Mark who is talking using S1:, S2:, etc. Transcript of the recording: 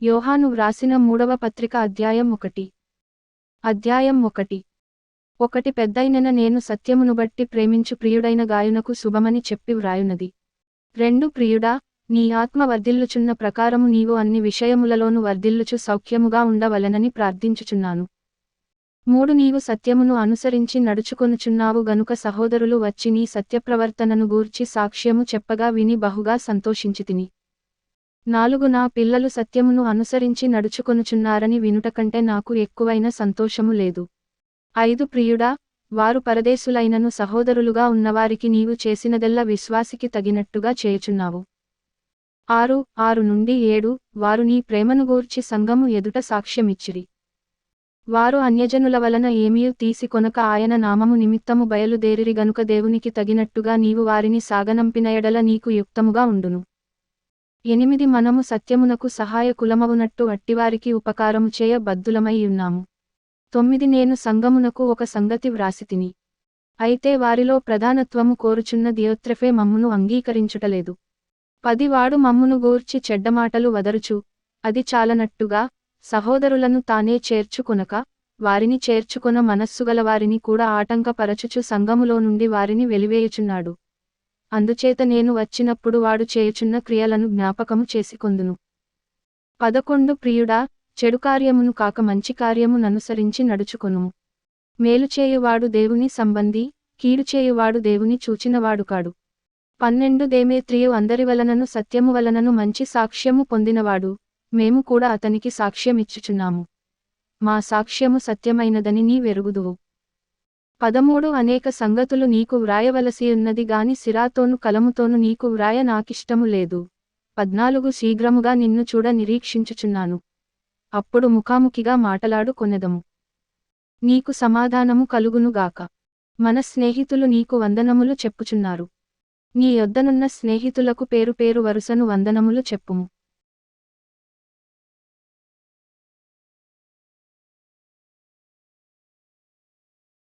S1: యోహాను వ్రాసిన 3వ పత్రిక అధ్యాయం 1. అధ్యాయం 1. 1 పెద్దయినన నేను సత్యమును బట్టి ప్రేమించు ప్రియుడైన గాయునకు శుభమని చెప్పి వ్రాయునది. 2 ప్రియుడా, నీ ఆత్మ వర్ధిల్లుచున్న ప్రకారము నీవు అన్ని విషయములలోను వర్ధిల్లుచు సౌఖ్యముగా ఉండవలెనని ప్రార్థించుచున్నాను. 3 నీవు సత్యమును అనుసరించి నడుచుకొనుచున్నావు గనుక సహోదరులు వచ్చి నీ సత్యప్రవర్తనను గూర్చి సాక్ష్యము చెప్పగా విని బహుగా సంతోషించితిని. 4 నా పిల్లలు సత్యమును అనుసరించి నడుచుకొనుచున్నారని వినుటకంటే నాకు ఎక్కువైన సంతోషము లేదు. 5 ప్రియుడా, వారు పరదేశులైనను సహోదరులుగా ఉన్నవారికి నీవు చేసినదెల్ల విశ్వాసికి తగినట్టుగా చేయుచున్నావు. 6 నుండి 7 వారు నీ ప్రేమను గూర్చి సంఘము ఎదుట సాక్ష్యమిచ్చిరి. వారు అన్యజనుల వలన ఏమీయు తీసికొనక ఆయన నామము నిమిత్తము బయలుదేరిరి గనుక దేవునికి తగినట్టుగా నీవు వారిని సాగనంపిన ఎడల నీకు యుక్తముగా ఉండును. 8 మనము సత్యమునకు సహాయకులమవునట్టు అట్టివారికి ఉపకారము చేయ బద్ధులమై ఉన్నాము. 9 నేను సంఘమునకు ఒక సంగతి వ్రాసితిని. అయితే వారిలో ప్రధానత్వము కోరుచున్న దియోత్రెఫే మమ్మును అంగీకరించుటలేదు. 10 వాడు మమ్మును గూర్చి చెడ్డమాటలు వదరుచు, అది చాలనట్టుగా సహోదరులను తానే చేర్చుకొనక, వారిని చేర్చుకొన మనస్సుగలవారిని కూడా ఆటంకపరచుచు సంఘములో నుండి వారిని వెలివేయుచున్నాడు. అందుచేత నేను వచ్చినప్పుడు వాడు చేయుచున్న క్రియలను జ్ఞాపకము చేసికొందును. 11 ప్రియుడా, చెడు కార్యమును కాక మంచి కార్యము ననుసరించి నడుచుకొనుము. మేలుచేయువాడు దేవుని సంబంధి, కీడుచేయువాడు దేవుని చూచినవాడు కాడు. 12 దేమేత్రియు అందరి వలనను సత్యము వలనను మంచి సాక్ష్యము పొందినవాడు, మేము కూడా అతనికి సాక్ష్యమిచ్చుచున్నాము. మా సాక్ష్యము సత్యమైనదని నీ వెరుగుదువు. 13 అనేక సంగతులు నీకు వ్రాయవలసియున్నది గాని సిరాతోను కలముతోను నీకు వ్రాయ నాకిష్టము లేదు. 14 శీఘ్రముగా నిన్ను చూడ నిరీక్షించుచున్నాను. అప్పుడు ముఖాముఖిగా మాటలాడు కొనెదము. నీకు సమాధానము కలుగునుగాక. మన స్నేహితులు నీకు వందనములు చెప్పుచున్నారు. నీ యొద్దనున్న స్నేహితులకు పేరు పేరు వరుసను వందనములు చెప్పుము.